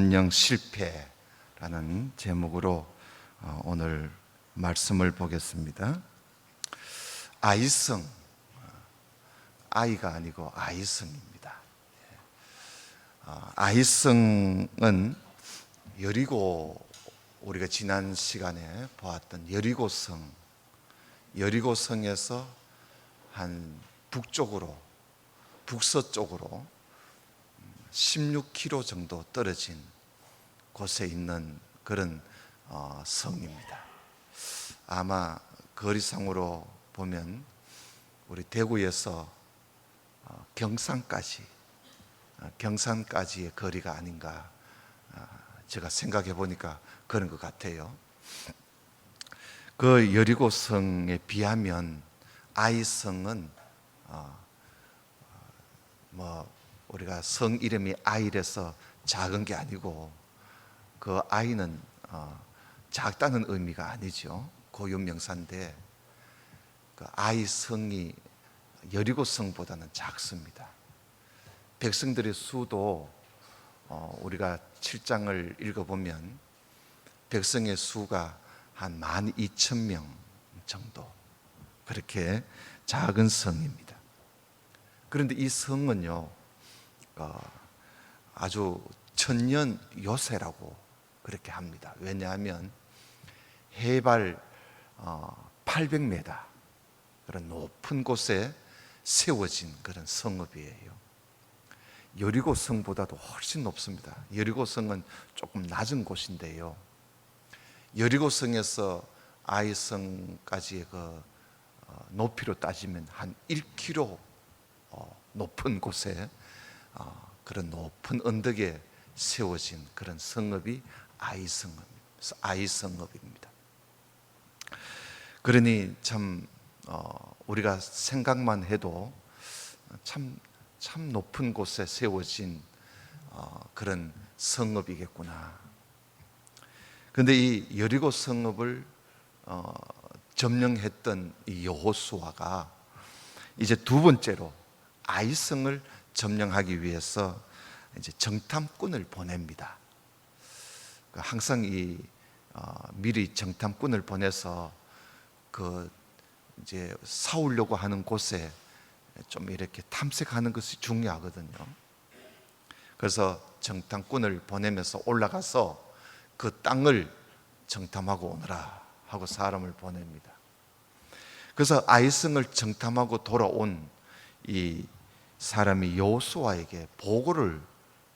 전령 실패라는 제목으로 오늘 말씀을 보겠습니다. 아이성, 아이가 아니고 아이성입니다. 아이성은 여리고, 우리가 지난 시간에 보았던 여리고성에서 한 북서쪽으로 16km 정도 떨어진 곳에 있는 그런 성입니다. 아마 거리상으로 보면 우리 대구에서 경산까지의 거리가 아닌가, 제가 생각해 보니까 그런 것 같아요. 그 여리고성에 비하면 아이성은 우리가 성 이름이 아이라서 작은 게 아니고, 그 아이는 작다는 의미가 아니죠. 고유명사인데 그 아이성이 여리고성보다는 작습니다. 백성들의 수도 우리가 7장을 읽어보면 백성의 수가 한 12,000명 정도, 그렇게 작은 성입니다. 그런데 이 성은요, 아주 천년 요새라고 그렇게 합니다. 왜냐하면 해발 800m 그런 높은 곳에 세워진 그런 성읍이에요. 여리고 성보다도 훨씬 높습니다. 여리고 성은 조금 낮은 곳인데요, 여리고 성에서 아이성까지의 그 높이로 따지면 한 1km 높은 곳에 그런 높은 언덕에 세워진 그런 성읍이 아이성읍입니다. 그러니 참 우리가 생각만 해도 참 높은 곳에 세워진 그런 성읍이겠구나. 그런데 이 여리고 성읍을 점령했던 이 여호수아가 이제 두 번째로 아이성을 점령하기 위해서 이제 정탐꾼을 보냅니다. 항상 미리 정탐꾼을 보내서 이제 싸우려고 하는 곳에 좀 이렇게 탐색하는 것이 중요하거든요. 그래서 정탐꾼을 보내면서 올라가서 그 땅을 정탐하고 오너라 하고 사람을 보냅니다. 그래서 아이성을 정탐하고 돌아온 이 사람이 여호수아에게 보고를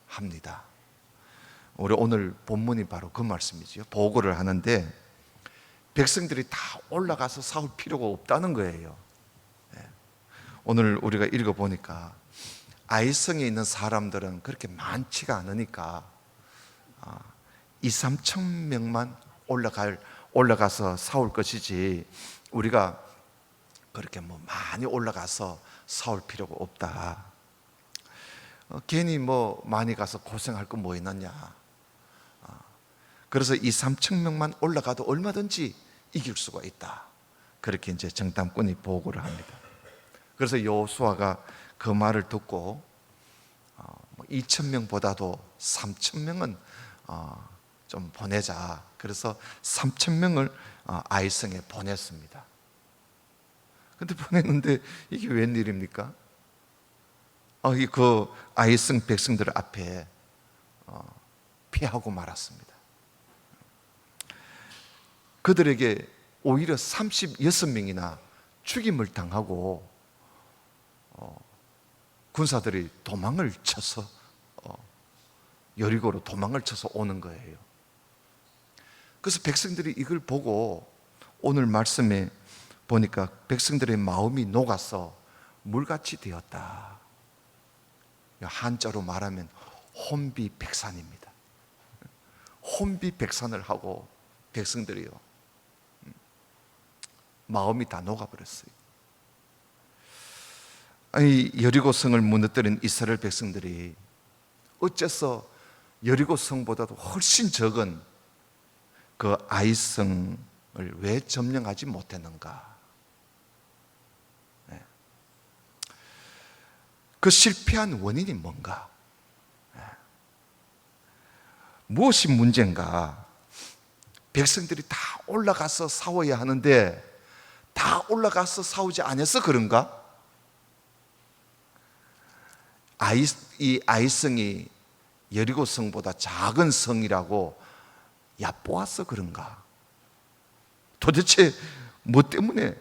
합니다. 우리 오늘 본문이 바로 그 말씀이죠. 보고를 하는데 백성들이 다 올라가서 싸울 필요가 없다는 거예요. 오늘 우리가 읽어보니까 아이성에 있는 사람들은 그렇게 많지가 않으니까 2-3천 명만 올라가서 싸울 것이지, 우리가 그렇게 많이 올라가서 싸울 필요가 없다. 괜히 많이 가서 고생할 거 뭐 있느냐. 그래서 2-3천 명만 올라가도 얼마든지 이길 수가 있다. 그렇게 이제 정탐꾼이 보고를 합니다. 그래서 여호수아가 그 말을 듣고 2,000명보다도 3,000명은 좀 보내자. 그래서 3,000명을 아이성에 보냈습니다. 근데 보냈는데 이게 웬일입니까? 그 아이성 백성들 앞에 피하고 말았습니다. 그들에게 오히려 36명이나 죽임을 당하고 군사들이 도망을 쳐서 여리고로 도망을 쳐서 오는 거예요. 그래서 백성들이 이걸 보고 오늘 말씀에 보니까 백성들의 마음이 녹아서 물같이 되었다. 한자로 말하면 혼비백산입니다. 혼비백산을 하고 백성들이요, 마음이 다 녹아버렸어요. 여리고성을 무너뜨린 이스라엘 백성들이 어째서 여리고성보다도 훨씬 적은 그 아이성을 왜 점령하지 못했는가? 그 실패한 원인이 뭔가? 무엇이 문제인가? 백성들이 다 올라가서 싸워야 하는데 다 올라가서 싸우지 않아서 그런가? 이 아이성이 여리고 성보다 작은 성이라고 얕보아서 그런가? 도대체 뭐 때문에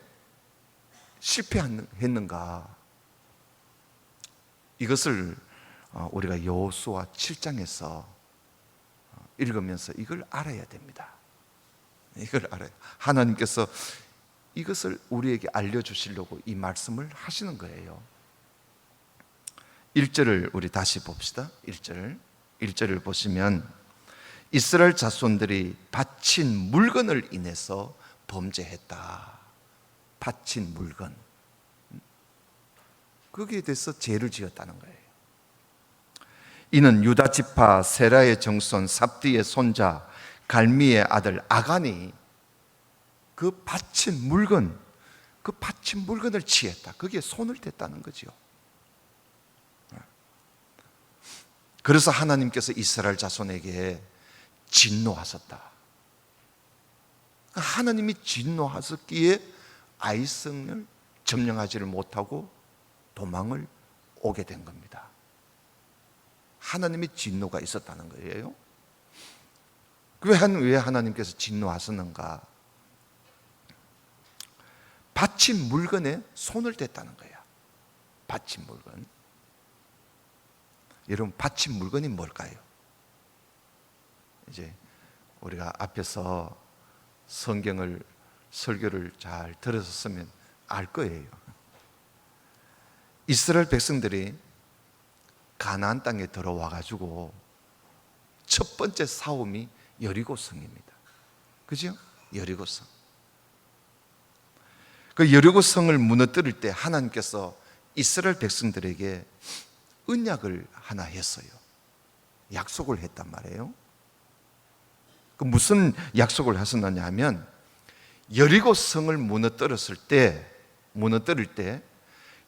실패했는가? 이것을 우리가 여호수아 7장에서 읽으면서 이걸 알아야 됩니다. 이걸 알아요. 하나님께서 이것을 우리에게 알려주시려고 이 말씀을 하시는 거예요. 1절을 우리 다시 봅시다. 1절을 보시면 이스라엘 자손들이 바친 물건을 인해서 범죄했다. 바친 물건, 거기에 대해서 죄를 지었다는 거예요. 이는 유다 지파 세라의 정손 삽디의 손자 갈미의 아들 아간이 그 바친 물건을 취했다. 거기에 손을 댔다는 거죠. 그래서 하나님께서 이스라엘 자손에게 진노하셨다. 하나님이 진노하셨기에 아이성을 점령하지를 못하고 도망을 오게 된 겁니다. 하나님의 진노가 있었다는 거예요. 왜 하나님께서 진노하셨는가? 바친 물건에 손을 댔다는 거야. 바친 물건. 여러분, 바친 물건이 뭘까요? 이제 우리가 앞에서 설교를 잘 들었으면 알 거예요. 이스라엘 백성들이 가나안 땅에 들어와 가지고 첫 번째 싸움이 여리고성입니다. 그죠? 여리고성. 그 여리고성을 무너뜨릴 때 하나님께서 이스라엘 백성들에게 언약을 하나 했어요. 약속을 했단 말이에요. 그 무슨 약속을 하셨느냐 하면 여리고성을 무너뜨릴 때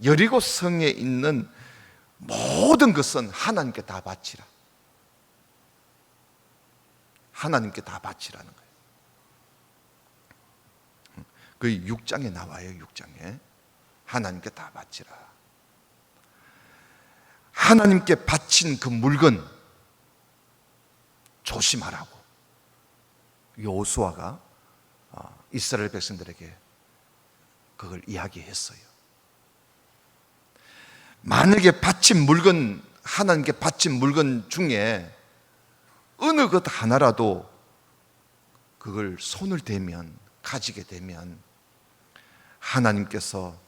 여리고성에 있는 모든 것은 하나님께 다 바치라. 하나님께 다 바치라는 거예요. 그 6장에 나와요. 6장에 하나님께 다 바치라. 하나님께 바친 그 물건 조심하라고 여호수아가 이스라엘 백성들에게 그걸 이야기했어요. 만약에 하나님께 바친 물건 중에 어느 것 하나라도 그걸 손을 대면, 가지게 되면 하나님께서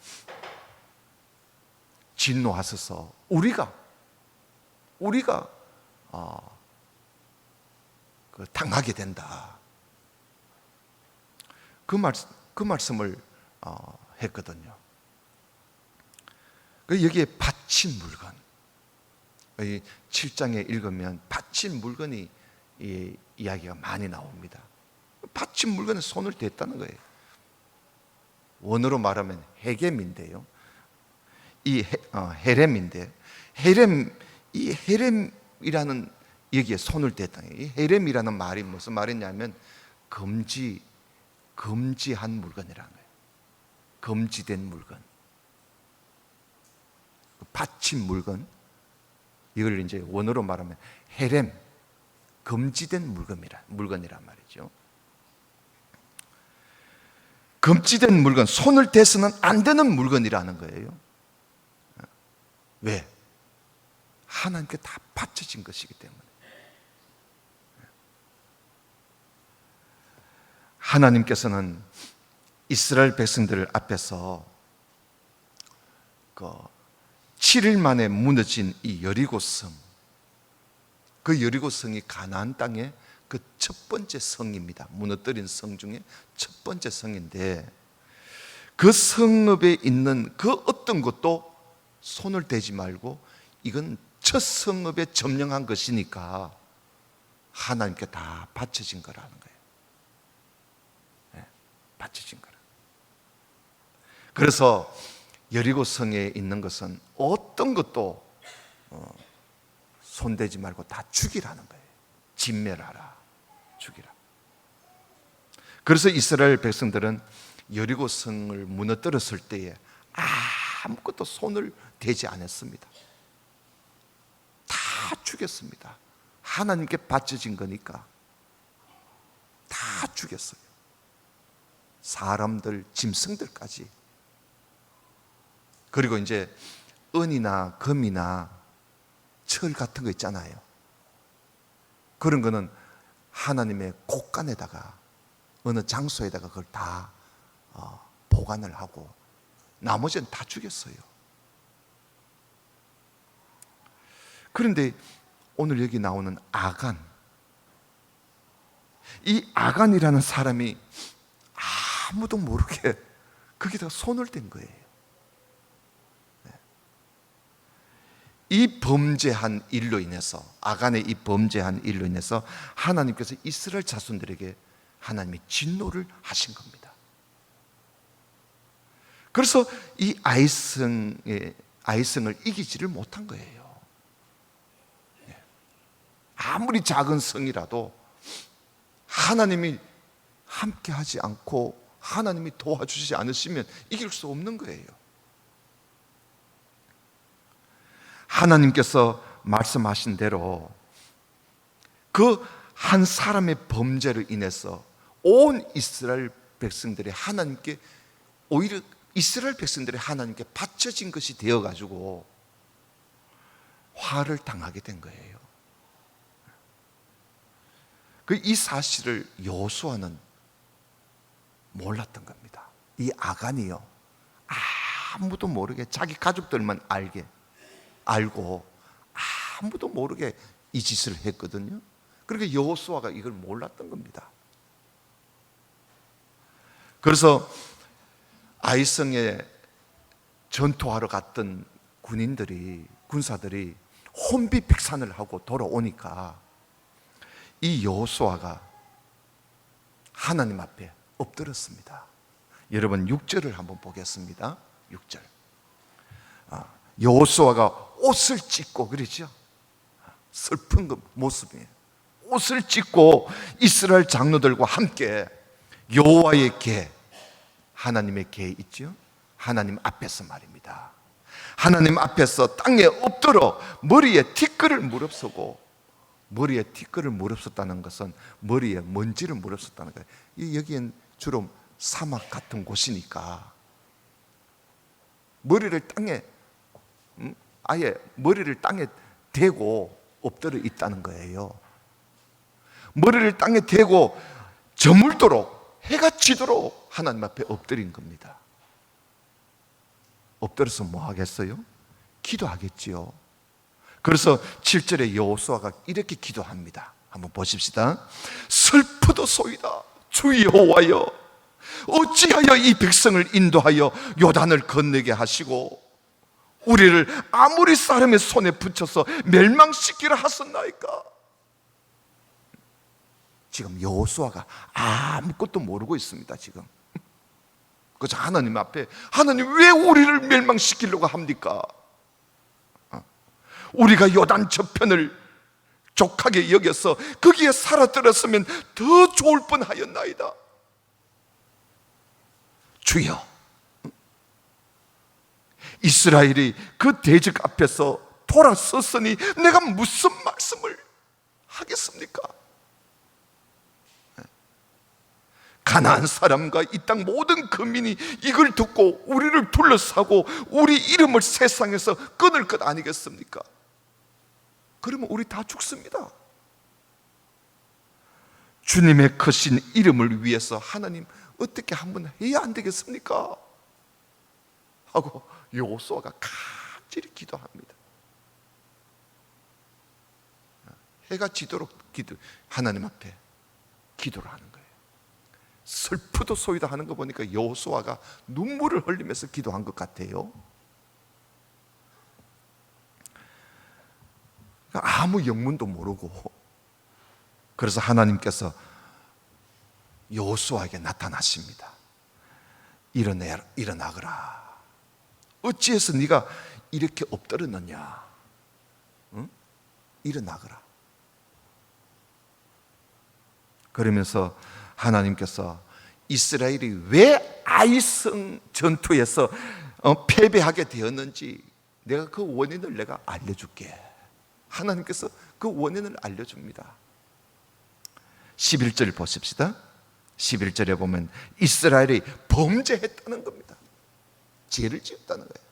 진노하셔서 우리가 당하게 된다. 그 말씀을 했거든요. 여기에 바친 물건, 7장에 읽으면 바친 물건이 이야기가 많이 나옵니다. 바친 물건에 손을 댔다는 거예요. 원어로 말하면 헤겜인데요. 헤렘인데 이 헤렘이라는 여기에 손을 댔다는 거예요. 이 헤렘이라는 말이 무슨 말이냐면 금지한 물건이라는 거예요. 금지된 물건. 바친 물건, 이걸 이제 원어로 말하면 헤렘, 금지된 물건이란 말이죠. 금지된 물건, 손을 대서는 안 되는 물건이라는 거예요. 왜? 하나님께 다 바쳐진 것이기 때문에. 하나님께서는 이스라엘 백성들 앞에서 7일 만에 무너진 이 여리고성, 그 여리고성이 가나안 땅의 그 첫 번째 성입니다. 무너뜨린 성 중에 첫 번째 성인데, 그 성읍에 있는 그 어떤 것도 손을 대지 말고 이건 첫 성읍에 점령한 것이니까 하나님께 다 바쳐진 거라는 거예요. 네, 바쳐진 거라. 그래서 여리고성에 있는 것은 어떤 것도 손대지 말고 다 죽이라는 거예요. 진멸하라, 죽이라. 그래서 이스라엘 백성들은 여리고 성을 무너뜨렸을 때에 아무것도 손을 대지 않았습니다. 다 죽였습니다. 하나님께 바쳐진 거니까 다 죽였어요. 사람들, 짐승들까지. 그리고 이제 은이나 금이나 철 같은 거 있잖아요. 그런 거는 하나님의 곳간에다가, 어느 장소에다가 그걸 다 보관을 하고 나머지는 다 죽였어요. 그런데 오늘 여기 나오는 아간, 이 아간이라는 사람이 아무도 모르게 거기다가 손을 댄 거예요. 이 범죄한 일로 인해서, 아간의 이 범죄한 일로 인해서 하나님께서 이스라엘 자손들에게 하나님이 진노를 하신 겁니다. 그래서 이 아이성을 이기지를 못한 거예요. 아무리 작은 성이라도 하나님이 함께 하지 않고 하나님이 도와주시지 않으시면 이길 수 없는 거예요. 하나님께서 말씀하신 대로 그 한 사람의 범죄로 인해서 온 이스라엘 백성들이 하나님께, 오히려 이스라엘 백성들이 하나님께 바쳐진 것이 되어가지고 화를 당하게 된 거예요. 이 사실을 여호수아는 몰랐던 겁니다. 이 아간이요, 아무도 모르게 자기 가족들만 알고 아무도 모르게 이 짓을 했거든요. 그러니까 여호수아가 이걸 몰랐던 겁니다. 그래서 아이성에 전투하러 갔던 군사들이 혼비백산을 하고 돌아오니까 이 여호수아가 하나님 앞에 엎드렸습니다. 여러분 6절을 한번 보겠습니다. 6절. 여호수아가 옷을 찢고, 그러죠? 슬픈 모습이에요. 옷을 찢고 이스라엘 장로들과 함께 여호와의 궤, 하나님의 궤 있죠? 하나님 앞에서 말입니다. 하나님 앞에서 땅에 엎드려 머리에 티끌을 무릅쓰고, 머리에 티끌을 무릅썼다는 것은 머리에 먼지를 무릅썼다는 거예요. 여기엔 주로 사막 같은 곳이니까 머리를 땅에, 아예 머리를 땅에 대고 엎드려 있다는 거예요. 머리를 땅에 대고 저물도록, 해가 지도록 하나님 앞에 엎드린 겁니다. 엎드려서 뭐 하겠어요? 기도하겠지요. 그래서 7절에 여호수아가 이렇게 기도합니다. 한번 보십시다. 슬프도소이다 주 여호와여, 어찌하여 이 백성을 인도하여 요단을 건너게 하시고 우리를 아모리 사람의 손에 붙여서 멸망시키려 하셨나이까. 지금 여호수아가 아무것도 모르고 있습니다. 지금 그래서 하나님 앞에, 하나님 왜 우리를 멸망시키려고 합니까? 우리가 요단 저편을 족하게 여겨서 거기에 살아들었으면 더 좋을 뻔하였나이다. 주여, 이스라엘이 그 대적 앞에서 돌아섰으니 내가 무슨 말씀을 하겠습니까? 가나안 사람과 이 땅 모든 거민이 이걸 듣고 우리를 둘러싸고 우리 이름을 세상에서 끊을 것 아니겠습니까? 그러면 우리 다 죽습니다. 주님의 크신 이름을 위해서 하나님 어떻게 한번 해야 안 되겠습니까? 하고 여호수아가 간절히 기도합니다. 해가 지도록 하나님 앞에 기도를 하는 거예요. 슬프도소이다 하는 거 보니까 여호수아가 눈물을 흘리면서 기도한 것 같아요. 아무 영문도 모르고. 그래서 하나님께서 여호수아에게 나타나십니다. 일어나거라. 어찌해서 네가 이렇게 엎드렸느냐? 응? 일어나거라. 그러면서 하나님께서 이스라엘이 왜 아이성 전투에서 패배하게 되었는지 내가 그 원인을 내가 알려줄게. 하나님께서 그 원인을 알려줍니다. 11절 보십시다. 11절에 보면 이스라엘이 범죄했다는 겁니다. 죄를 지었다는 거예요.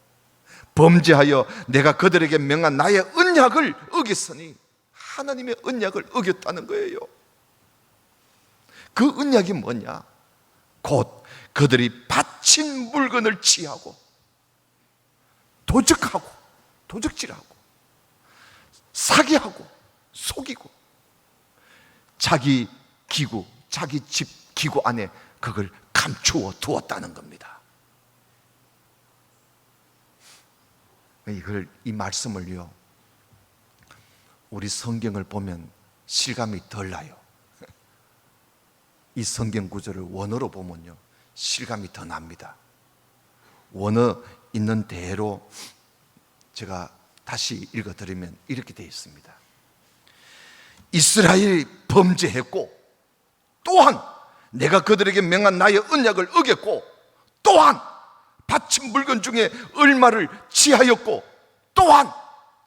범죄하여 내가 그들에게 명한 나의 언약을 어겼으니, 하나님의 언약을 어겼다는 거예요. 그 언약이 뭐냐? 곧 그들이 바친 물건을 취하고 도적하고 도적질하고 사기하고 속이고 자기 기구, 자기 집 기구 안에 그걸 감추어 두었다는 겁니다. 이 말씀을요, 우리 성경을 보면 실감이 덜 나요. 이 성경 구절을 원어로 보면요, 실감이 더 납니다. 원어 있는 대로 제가 다시 읽어드리면 이렇게 되어 있습니다. 이스라엘이 범죄했고, 또한 내가 그들에게 명한 나의 언약을 어겼고, 또한 바친 물건 중에 얼마를 취하였고, 또한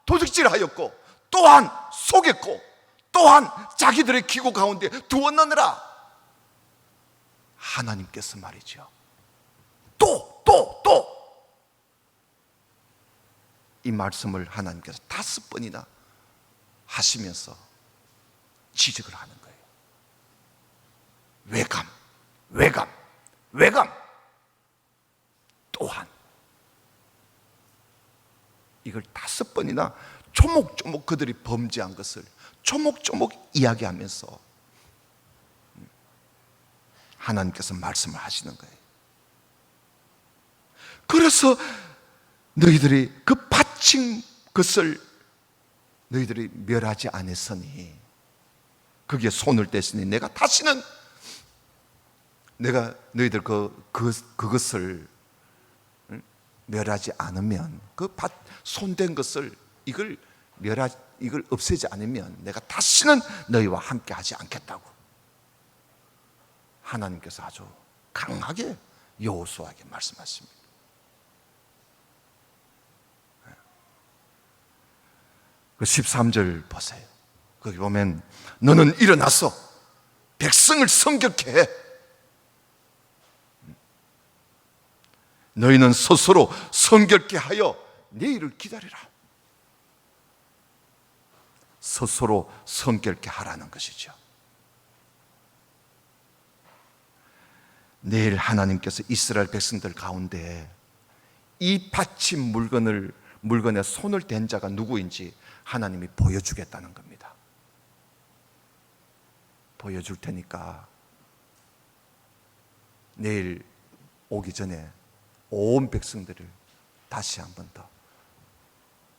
도둑질하였고, 또한 속였고, 또한 자기들의 기구 가운데 두었느니라. 하나님께서 말이죠, 또 이 말씀을 하나님께서 5번이나 하시면서 지적을 하는 거예요. 외감 또한. 이걸 5번이나 조목조목 그들이 범죄한 것을 조목조목 이야기하면서 하나님께서 말씀을 하시는 거예요. 그래서 너희들이 그 바친 것을 너희들이 멸하지 않았으니, 거기에 손을 댔으니 내가 다시는 내가 너희들 그것을 멸하지 않으면, 그 손댄 것을 이걸 없애지 않으면 내가 다시는 너희와 함께 하지 않겠다고 하나님께서 아주 강하게 여호수아에게 말씀하십니다. 그 13절 보세요. 거기 보면 너는 일어나서 백성을 성격해 해. 너희는 스스로 성결케 하여 내일을 기다리라. 스스로 성결케 하라는 것이죠. 내일 하나님께서 이스라엘 백성들 가운데 이 바친 물건에 손을 댄 자가 누구인지 하나님이 보여주겠다는 겁니다. 보여줄 테니까 내일 오기 전에 온 백성들을 다시 한 번 더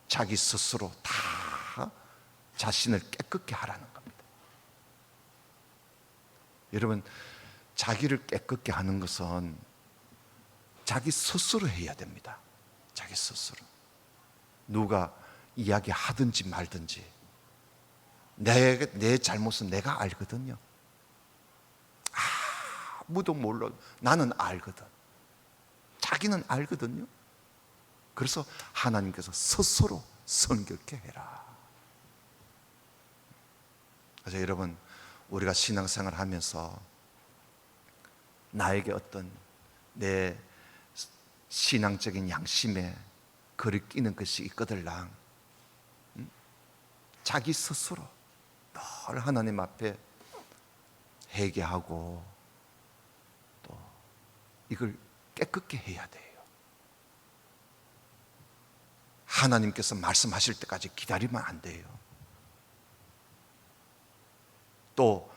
자기 스스로 다 자신을 깨끗게 하라는 겁니다. 여러분, 자기를 깨끗게 하는 것은 자기 스스로 해야 됩니다. 자기 스스로. 누가 이야기하든지 말든지 내 잘못은 내가 알거든요. 아무도 몰라도 나는 알거든. 자기는 알거든요. 그래서 하나님께서 스스로 성결케 해라. 그래서 여러분, 우리가 신앙생활 하면서 나에게 어떤 내 신앙적인 양심에 거리끼는 것이 있거들랑 자기 스스로 늘 하나님 앞에 회개하고 또 이걸 깨끗게 해야 돼요. 하나님께서 말씀하실 때까지 기다리면 안 돼요. 또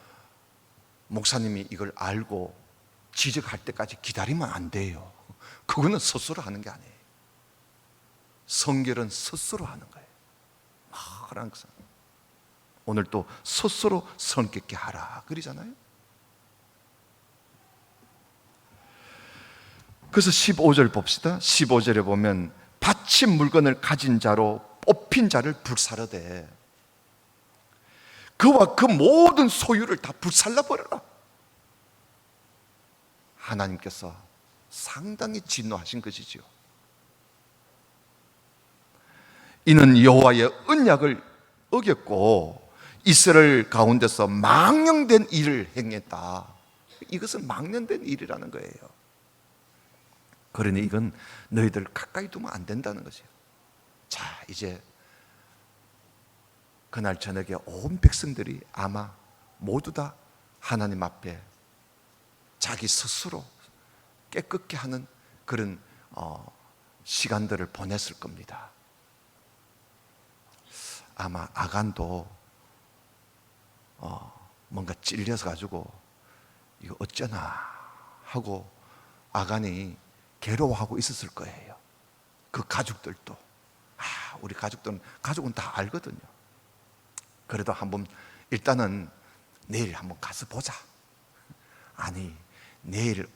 목사님이 이걸 알고 지적할 때까지 기다리면 안 돼요. 그거는 스스로 하는 게 아니에요. 성결은 스스로 하는 거예요. 항상 오늘 또 스스로 성결케 하라 그러잖아요. 그래서 15절 봅시다. 15절에 보면 바친 물건을 가진 자로 뽑힌 자를 불사르되 그와 그 모든 소유를 다 불살라 버려라. 하나님께서 상당히 진노하신 것이지요. 이는 여호와의 언약을 어겼고 이스라엘 가운데서 망령된 일을 행했다. 이것은 망령된 일이라는 거예요. 그러니 이건 너희들 가까이 두면 안 된다는 거죠. 자, 이제 그날 저녁에 온 백성들이 아마 모두 다 하나님 앞에 자기 스스로 깨끗게 하는 그런 시간들을 보냈을 겁니다. 아마 아간도 뭔가 찔려서 가지고 이거 어쩌나 하고 아간이 괴로워하고 있었을 거예요. 그 가족들도. 우리 가족은 다 알거든요. 그래도 한번 일단은 내일 한번 가서 보자. 아니, 내일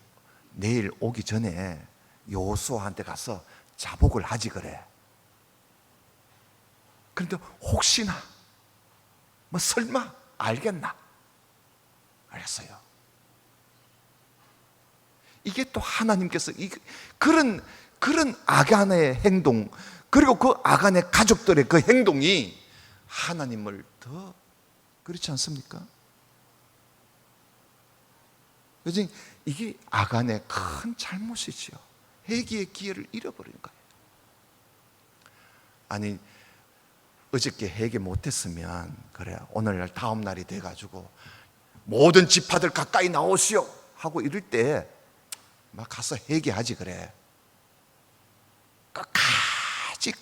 오기 전에 여호수아한테 가서 자복을 하지 그래. 그런데 혹시나 뭐 설마 알겠나? 알겠어요. 이게 또 하나님께서 그런 아간의 행동, 그리고 그 아간의 가족들의 그 행동이 하나님을 더 그렇지 않습니까? 그래서 이게 아간의 큰 잘못이지요. 회개의 기회를 잃어버린 거예요. 아니, 어저께 회개 못했으면 그래 오늘날 다음 날이 돼가지고 모든 지파들 가까이 나오시오 하고 이럴 때 막 가서 회개하지 그래.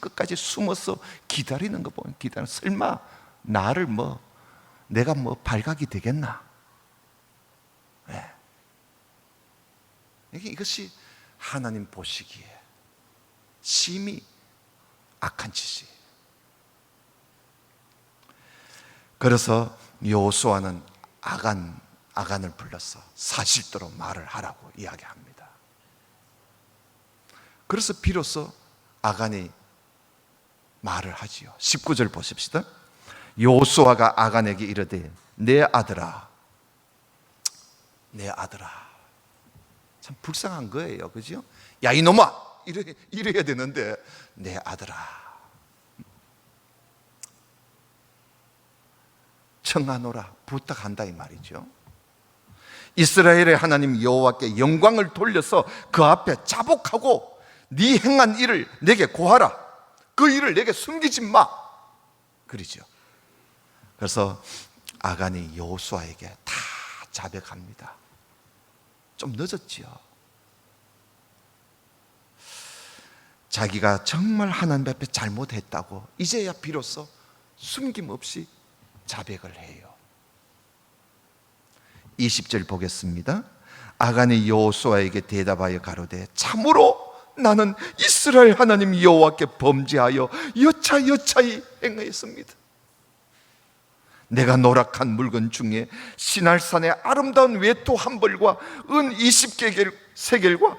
끝까지 숨어서 기다리는 거 보면 설마 나를 내가 발각이 되겠나? 왜? 이것이 하나님 보시기에 심히 악한 짓이에요. 그래서 여호수아는 아간을 불러서 사실대로 말을 하라고 이야기합니다. 그래서 비로소 아간이 말을 하지요. 19절 보십시다. 여호수아가 아간에게 이르되 내 아들아. 참 불쌍한 거예요. 그죠? 야 이놈아 이래야 되는데 내 아들아 청하노라 부탁한다 이 말이죠. 이스라엘의 하나님 여호와께 영광을 돌려서 그 앞에 자복하고 네 행한 일을 내게 고하라. 그 일을 내게 숨기지 마. 그러죠. 그래서 아간이 여호수아에게 다 자백합니다. 좀 늦었지요. 자기가 정말 하나님 앞에 잘못했다고 이제야 비로소 숨김없이 자백을 해요. 20절 보겠습니다. 아간이 여호수아에게 대답하여 가로되 참으로 나는 이스라엘 하나님 여호와께 범죄하여 여차여차히 행하였습니다. 내가 노락한 물건 중에 시날산의 아름다운 외투 한 벌과 은 20세겔과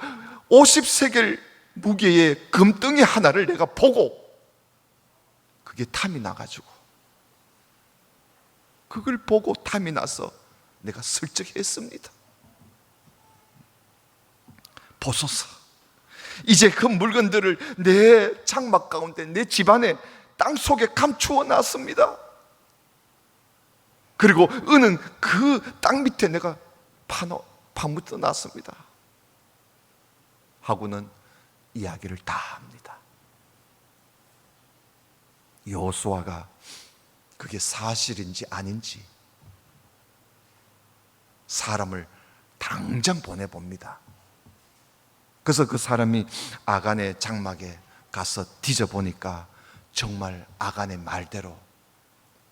50세겔 무게의 금덩이 하나를 내가 보고 그게 탐이 나가지고 그걸 보고 탐이 나서 내가 슬쩍 했습니다. 보소서, 이제 그 물건들을 내 장막 가운데 내 집안에 땅속에 감추어 놨습니다. 그리고 은은 그 땅 밑에 내가 파묻어 놨습니다 하고는 이야기를 다 합니다. 여호수아가 그게 사실인지 아닌지 사람을 당장 보내봅니다. 그래서 그 사람이 아간의 장막에 가서 뒤져보니까 정말 아간의 말대로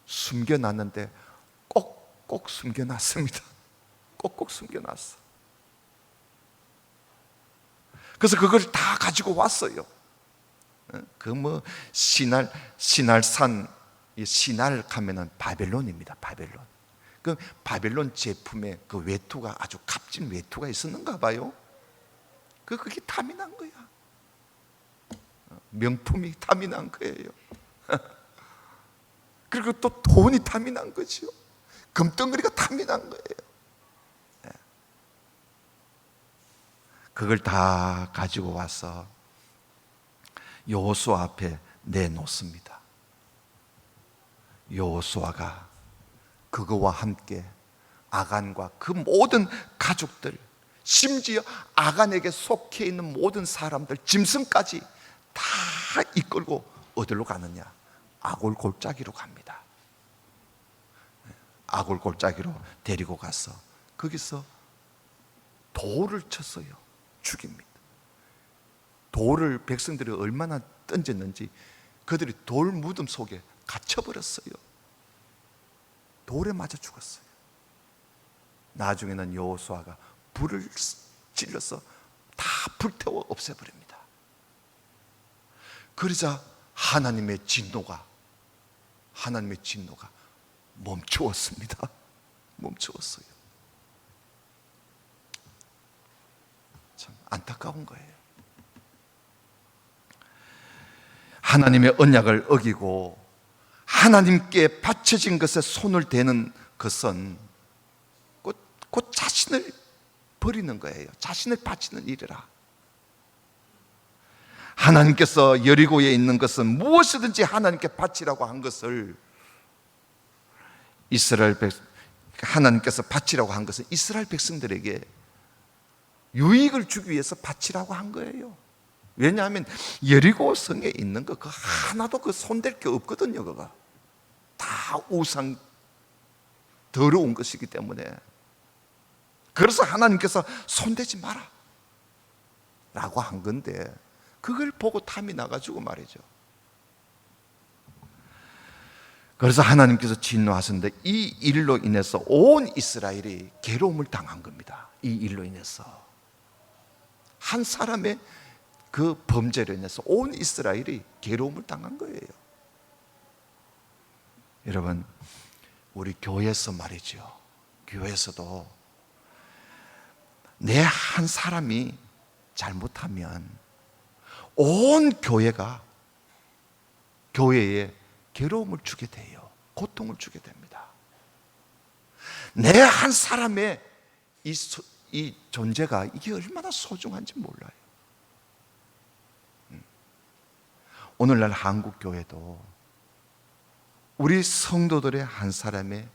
숨겨놨는데 꼭꼭 숨겨놨습니다. 꼭꼭 숨겨놨어. 그래서 그걸 다 가지고 왔어요. 시날산, 시날 하면은 바벨론입니다. 바벨론. 그 바벨론 제품에 그 외투가 아주 값진 외투가 있었는가 봐요. 그게 탐이 난 거야. 명품이 탐이 난 거예요. 그리고 또 돈이 탐이 난 거죠. 금덩어리가 탐이 난 거예요. 그걸 다 가지고 와서 여호수아 앞에 내놓습니다. 여호수아가 그거와 함께 아간과 그 모든 가족들, 심지어 아간에게 속해 있는 모든 사람들, 짐승까지 다 이끌고 어디로 가느냐? 아골 골짜기로 갑니다. 아골 골짜기로 데리고 가서 거기서 돌을 쳤어요. 죽입니다. 돌을 백성들이 얼마나 던졌는지 그들이 돌 무덤 속에 갇혀버렸어요. 돌에 맞아 죽었어요. 나중에는 여호수아가 불을 질러서 다 불태워 없애버립니다. 그러자 하나님의 진노가 멈추었습니다. 멈추었어요. 참 안타까운 거예요. 하나님의 언약을 어기고 하나님께 바쳐진 것에 손을 대는 것은 곧 자신을 버리는 거예요. 자신을 바치는 일이라. 하나님께서 여리고에 있는 것은 무엇이든지 하나님께 바치라고 한 것을 하나님께서 바치라고 한 것은 이스라엘 백성들에게 유익을 주기 위해서 바치라고 한 거예요. 왜냐하면 여리고 성에 있는 거 하나도 손댈 게 없거든요. 그거 다 우상 더러운 것이기 때문에. 그래서 하나님께서 손대지 마라 라고 한 건데 그걸 보고 탐이 나가지고 말이죠. 그래서 하나님께서 진노하셨는데 이 일로 인해서 온 이스라엘이 괴로움을 당한 겁니다. 이 일로 인해서 한 사람의 그 범죄로 인해서 온 이스라엘이 괴로움을 당한 거예요. 여러분, 우리 교회에서 말이죠. 교회에서도 내 한 사람이 잘못하면 온 교회가 교회에 괴로움을 주게 돼요. 고통을 주게 됩니다. 내 한 사람의 이 존재가 이게 얼마나 소중한지 몰라요. 오늘날 한국 교회도 우리 성도들의 한 사람의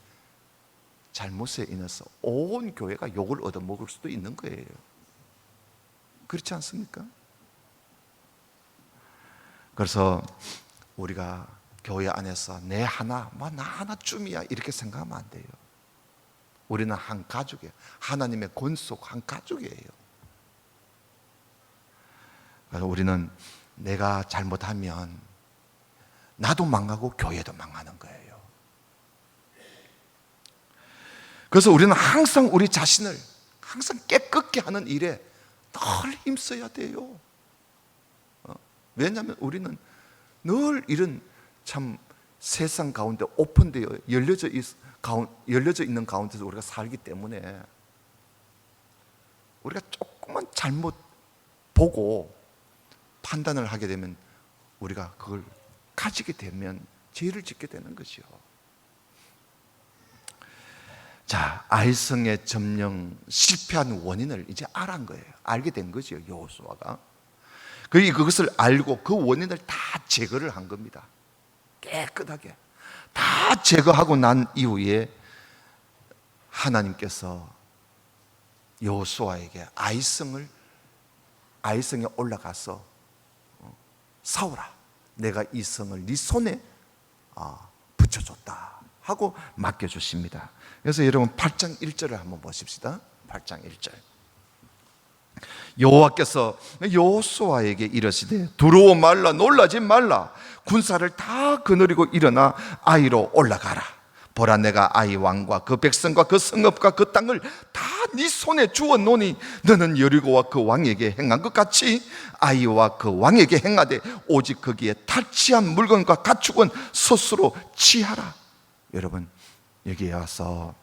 잘못에 인해서 온 교회가 욕을 얻어먹을 수도 있는 거예요. 그렇지 않습니까? 그래서 우리가 교회 안에서 내 하나, 나 하나쯤이야 이렇게 생각하면 안 돼요. 우리는 한 가족이에요. 하나님의 권속 한 가족이에요. 그래서 우리는 내가 잘못하면 나도 망하고 교회도 망하는 거예요. 그래서 우리는 항상 우리 자신을 항상 깨끗게 하는 일에 늘 힘써야 돼요. 왜냐하면 우리는 늘 이런 참 세상 가운데 오픈되어 열려져 있는 가운데서 우리가 살기 때문에 우리가 조금만 잘못 보고 판단을 하게 되면 우리가 그걸 가지게 되면 죄를 짓게 되는 것이요. 자, 아이성의 점령 실패한 원인을 이제 알은 거예요. 알게 된 거죠, 여호수아가. 그것을 알고 그 원인을 다 제거를 한 겁니다. 깨끗하게 다 제거하고 난 이후에 하나님께서 여호수아에게 아이성에 올라가서 싸우라. 내가 이 성을 네 손에 붙여줬다 하고 맡겨주십니다. 그래서 여러분 8장 1절을 한번 보십시다. 8장 1절. 여호와께서 여호수아에게 이르시되 두려워 말라, 놀라지 말라. 군사를 다 거느리고 일어나 아이로 올라가라. 보라, 내가 아이 왕과 그 백성과 그 성읍과 그 땅을 다 네 손에 주어 놓으니 너는 여리고와 그 왕에게 행한 것 같이 아이와 그 왕에게 행하되 오직 거기에 탈취한 물건과 가축은 스스로 취하라. 여러분, 여기에 와서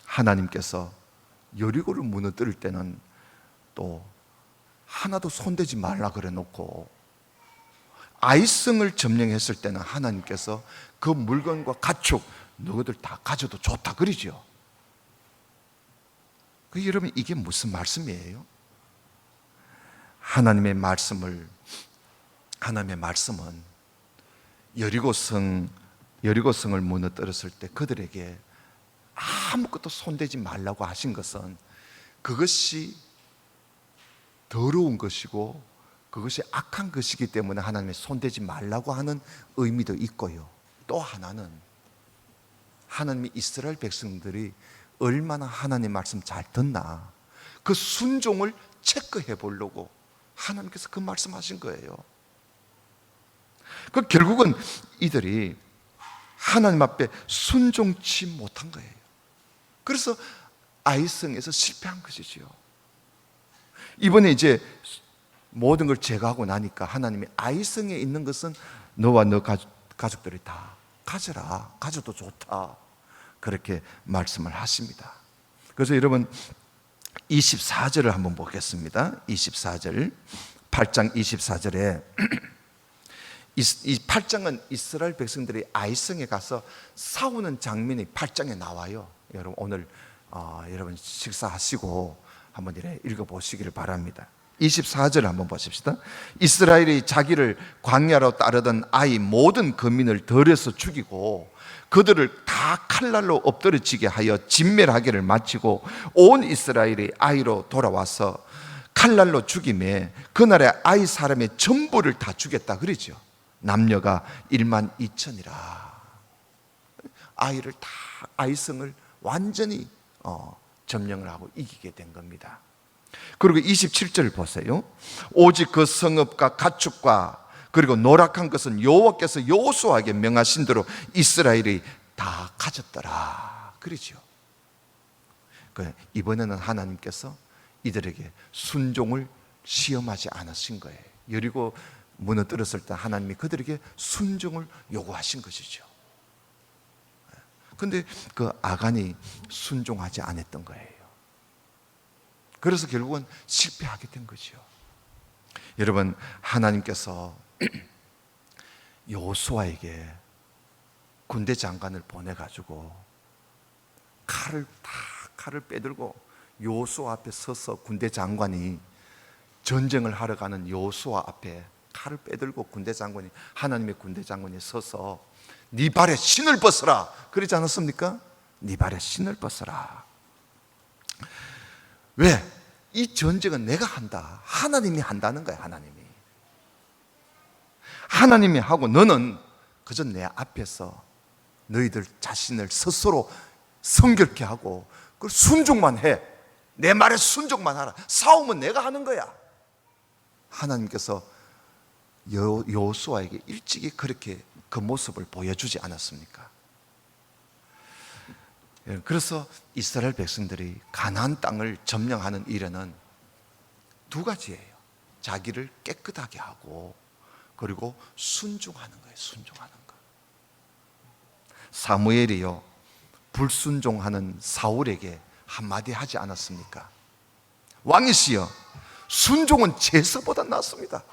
하나님께서 여리고를 무너뜨릴 때는 또 하나도 손대지 말라 그래 놓고 아이성을 점령했을 때는 하나님께서 그 물건과 가축 너희들 다 가져도 좋다 그러죠. 여러분, 이게 무슨 말씀이에요? 하나님의 말씀은 여리고성을 무너뜨렸을 때 그들에게 아무것도 손대지 말라고 하신 것은 그것이 더러운 것이고 그것이 악한 것이기 때문에 하나님의 손대지 말라고 하는 의미도 있고요. 또 하나는 하나님이 이스라엘 백성들이 얼마나 하나님의 말씀 잘 듣나 그 순종을 체크해 보려고 하나님께서 그 말씀하신 거예요. 결국은 이들이 하나님 앞에 순종치 못한 거예요. 그래서 아이성에서 실패한 것이지요. 이번에 이제 모든 걸 제거하고 나니까 하나님이 아이성에 있는 것은 너와 너 가족들이 다 가져라, 가져도 좋다, 그렇게 말씀을 하십니다. 그래서 여러분 24절을 한번 보겠습니다. 24절, 8장 24절에 이 8장은 이스라엘 백성들이 아이성에 가서 싸우는 장면이 8장에 나와요. 여러분 오늘 여러분 식사하시고 한번 이래 읽어보시기를 바랍니다. 24절을 한번 보십시다. 이스라엘이 자기를 광야로 따르던 아이 모든 거민을 들여서 죽이고 그들을 다 칼날로 엎드러지게 하여 진멸하기를 마치고 온 이스라엘이 아이로 돌아와서 칼날로 죽임에 그날의 아이 사람의 전부를 다 죽였다 그러죠. 남녀가 12,000이라. 아이를 다, 아이성을 완전히 점령을 하고 이기게 된 겁니다. 그리고 27절 보세요. 오직 그 성읍과 가축과 그리고 노력한 것은 여호와께서 여호수아에게 명하신 대로 이스라엘이 다 가졌더라 그러죠. 이번에는 하나님께서 이들에게 순종을 시험하지 않으신 거예요. 여리고 무너뜨렸을 때 하나님이 그들에게 순종을 요구하신 것이죠. 그런데 그 아간이 순종하지 않았던 거예요. 그래서 결국은 실패하게 된 거죠. 여러분, 하나님께서 여호수아에게 군대 장관을 보내가지고 칼을 빼들고 여호수아 앞에 서서 군대 장관이 전쟁을 하러 가는 여호수아 앞에 칼을 빼들고 군대 장관이, 하나님의 군대 장관이 서서 네 발에 신을 벗어라 그러지 않았습니까? 네 발에 신을 벗어라. 왜? 이 전쟁은 내가 한다. 하나님이 한다는 거야. 하나님이 하고 너는 그저 내 앞에서 너희들 자신을 스스로 성결케 하고 그걸 순종만 해. 내 말에 순종만 하라. 싸움은 내가 하는 거야. 하나님께서 여호수아에게 일찍이 그렇게 그 모습을 보여주지 않았습니까? 그래서 이스라엘 백성들이 가나안 땅을 점령하는 일에는 두 가지예요. 자기를 깨끗하게 하고 그리고 순종하는 거예요. 순종하는 거. 사무엘이요, 불순종하는 사울에게 한마디 하지 않았습니까? 왕이시여, 순종은 제사보다 낫습니다.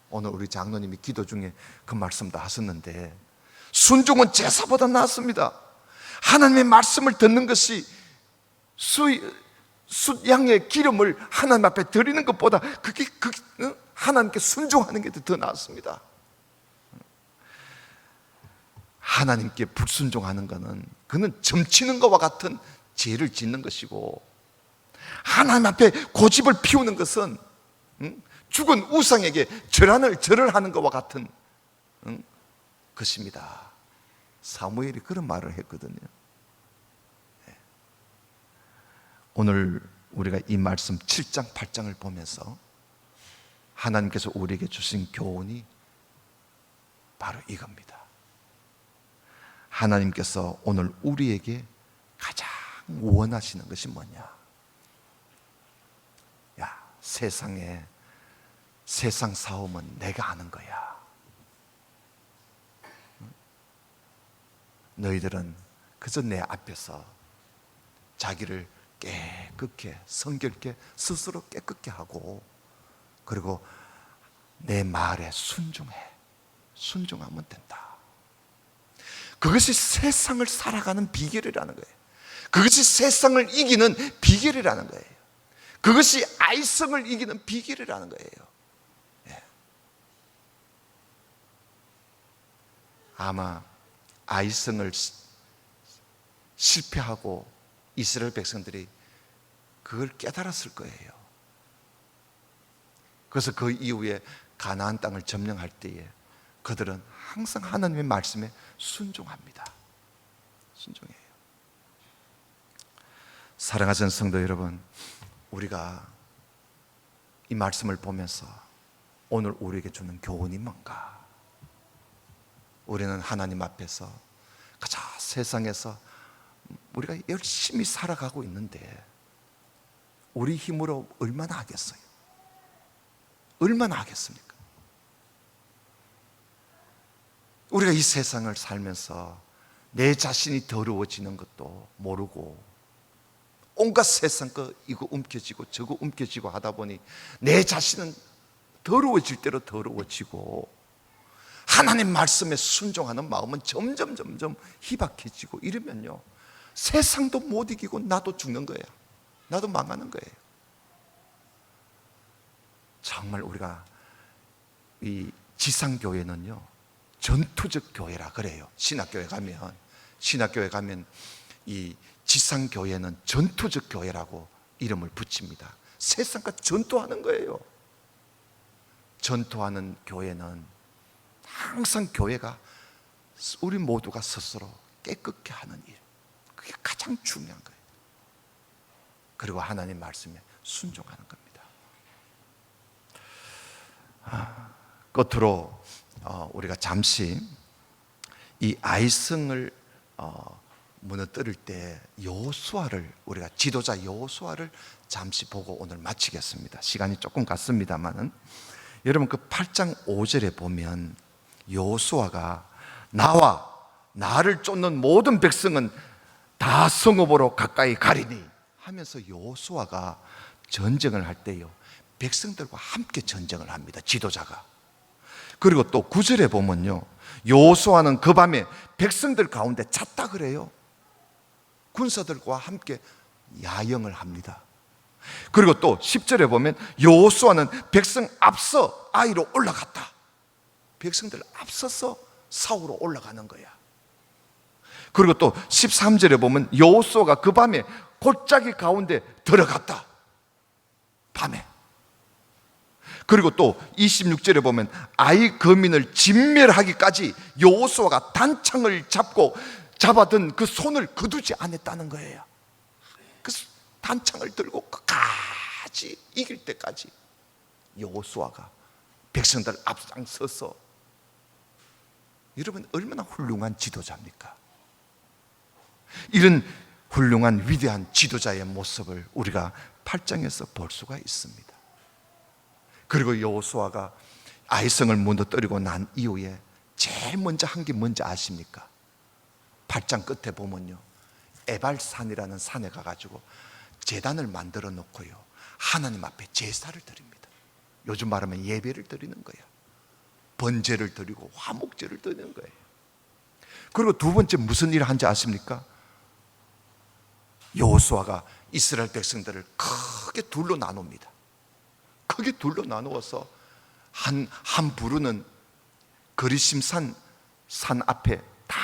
오늘 우리 장로님이 기도 중에 그 말씀도 하셨는데 순종은 제사보다 낫습니다. 하나님의 말씀을 듣는 것이 숫양의 기름을 하나님 앞에 드리는 것보다 그게 하나님께 순종하는 게 더 낫습니다. 하나님께 불순종하는 것은 그는 점치는 것과 같은 죄를 짓는 것이고, 하나님 앞에 고집을 피우는 것은 죽은 우상에게 절을 하는 것과 같은 것입니다. 사무엘이 그런 말을 했거든요. 오늘 우리가 이 말씀 7장 8장을 보면서 하나님께서 우리에게 주신 교훈이 바로 이겁니다. 하나님께서 오늘 우리에게 가장 원하시는 것이 뭐냐? 야, 세상 싸움은 내가 하는 거야. 너희들은 그저 내 앞에서 자기를 깨끗게, 성결케, 스스로 깨끗게 하고, 그리고 내 말에 순종하면 된다. 그것이 세상을 살아가는 비결이라는 거예요. 그것이 세상을 이기는 비결이라는 거예요. 그것이 아이성을 이기는 비결이라는 거예요. 예. 아마 아이성을 실패하고 이스라엘 백성들이 그걸 깨달았을 거예요. 그래서 그 이후에 가나안 땅을 점령할 때에 그들은 항상 하나님의 말씀에 순종합니다. 순종해요. 사랑하는 성도 여러분, 우리가 이 말씀을 보면서 오늘 우리에게 주는 교훈이 뭔가? 우리는 하나님 앞에서 가장 세상에서 우리가 열심히 살아가고 있는데 우리 힘으로 얼마나 하겠어요? 얼마나 하겠습니까? 우리가 이 세상을 살면서 내 자신이 더러워지는 것도 모르고 온갖 세상 거 이거 움켜쥐고 저거 움켜쥐고 하다 보니 내 자신은 더러워질 대로 더러워지고 하나님 말씀에 순종하는 마음은 점점 희박해지고 이러면요 세상도 못 이기고 나도 죽는 거예요. 나도 망하는 거예요. 정말 우리가 이 지상교회는요 전투적 교회라 그래요. 신학교에 가면 이 지상교회는 전투적 교회라고 이름을 붙입니다. 세상과 전투하는 거예요. 전투하는 교회는 항상 교회가 우리 모두가 스스로 깨끗게 하는 일, 그게 가장 중요한 거예요. 그리고 하나님 말씀에 순종하는 겁니다. 끝으로 우리가 잠시 이 아이성을 무너뜨릴 때 우리가 지도자 여호수아를 잠시 보고 오늘 마치겠습니다. 시간이 조금 갔습니다만은 여러분 그 8장 5절에 보면 여호수아가 나를 쫓는 모든 백성은 다 성읍으로 가까이 가리니 하면서 여호수아가 전쟁을 할 때요 백성들과 함께 전쟁을 합니다. 지도자가. 그리고 또 9절에 보면요 여호수아는 그 밤에 백성들 가운데 잤다 그래요. 군사들과 함께 야영을 합니다. 그리고 또 10절에 보면 여호수아는 백성 앞서 아이로 올라갔다. 백성들 앞서서 사우로 올라가는 거야. 그리고 또 13절에 보면 여호수아가 그 밤에 골짜기 가운데 들어갔다. 밤에. 그리고 또 26절에 보면 아이 거민을 진멸하기까지 여호수아가 단창을 잡아든 그 손을 거두지 않았다는 거예요. 그 단창을 들고 끝까지 이길 때까지 여호수아가 백성들 앞장서서. 여러분 얼마나 훌륭한 지도자입니까? 이런 훌륭한 위대한 지도자의 모습을 우리가 8장에서 볼 수가 있습니다. 그리고 여호수아가 아이성을 무너뜨리고 난 이후에 제일 먼저 한 게 뭔지 아십니까? 8장 끝에 보면요 에발산이라는 산에 가가지고 제단을 만들어 놓고요 하나님 앞에 제사를 드립니다. 요즘 말하면 예배를 드리는 거야. 번제를 드리고 화목제를 드리는 거예요. 그리고 두 번째 무슨 일을 한지 아십니까? 여호수아가 이스라엘 백성들을 크게 둘로 나눕니다. 크게 둘로 나누어서 한 부류는 거리심산 앞에 다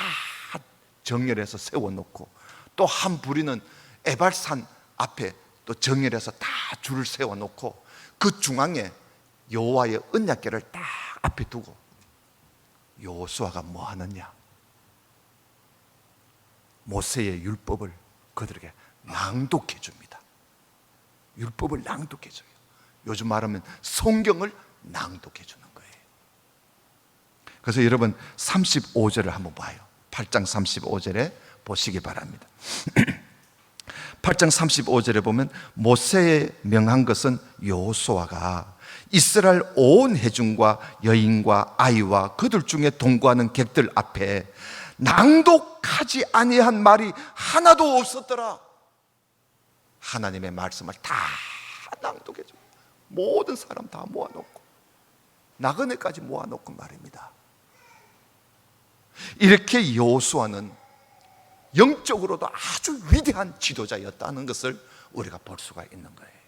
정렬해서 세워놓고 또 한 부류는 에발산 앞에 또 정렬해서 다 줄을 세워놓고 그 중앙에 여호와의 언약궤를 딱 앞에 두고 여호수아가 뭐 하느냐? 모세의 율법을 그들에게 낭독해 줍니다. 율법을 낭독해 줘요. 요즘 말하면 성경을 낭독해 주는 거예요. 그래서 여러분 35절을 한번 봐요. 8장 35절에 보시기 바랍니다. 8장 35절에 보면 모세의 명한 것은 여호수아가 이스라엘 온 회중과 여인과 아이와 그들 중에 동거하는 객들 앞에 낭독하지 아니한 말이 하나도 없었더라. 하나님의 말씀을 다 낭독해 줘. 모든 사람 다 모아놓고 나그네까지 모아놓고 말입니다. 이렇게 여호수아는 영적으로도 아주 위대한 지도자였다는 것을 우리가 볼 수가 있는 거예요.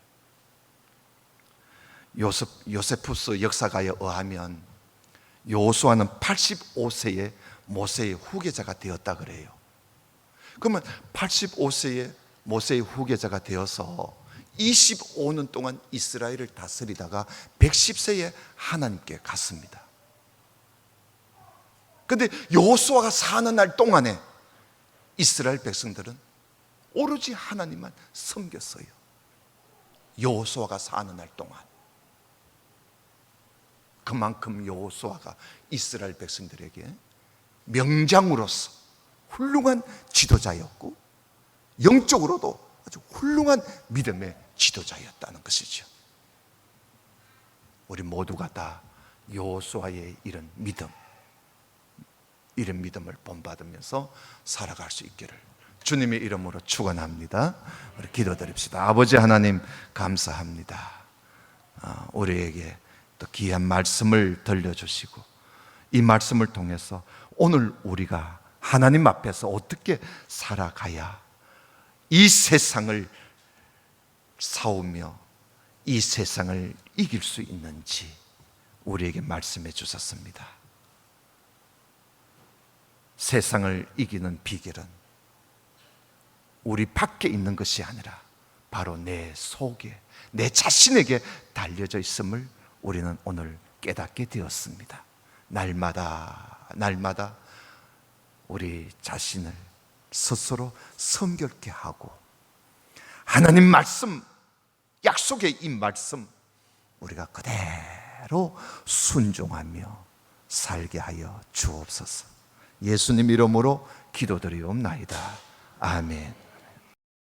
요세푸스 역사가에 의하면 여호수아는 85세에 모세의 후계자가 되었다 그래요. 그러면 85세에 모세의 후계자가 되어서 25년 동안 이스라엘을 다스리다가 110세에 하나님께 갔습니다. 그런데 여호수아가 사는 날 동안에 이스라엘 백성들은 오로지 하나님만 섬겼어요. 여호수아가 사는 날 동안. 그만큼 여호수아가 이스라엘 백성들에게 명장으로서 훌륭한 지도자였고 영적으로도 아주 훌륭한 믿음의 지도자였다는 것이죠. 우리 모두가 다 여호수아의 이런 믿음을 본받으면서 살아갈 수 있기를 주님의 이름으로 축원합니다. 우리 기도드립시다. 아버지 하나님 감사합니다. 우리에게 또 귀한 말씀을 들려주시고 이 말씀을 통해서 오늘 우리가 하나님 앞에서 어떻게 살아가야 이 세상을 싸우며 이 세상을 이길 수 있는지 우리에게 말씀해 주셨습니다. 세상을 이기는 비결은 우리 밖에 있는 것이 아니라 바로 내 속에, 내 자신에게 달려져 있음을 우리는 오늘 깨닫게 되었습니다. 날마다 우리 자신을 스스로 성결케 하고 하나님 말씀, 약속의 이 말씀 우리가 그대로 순종하며 살게 하여 주옵소서. 예수님 이름으로 기도드리옵나이다. 아멘.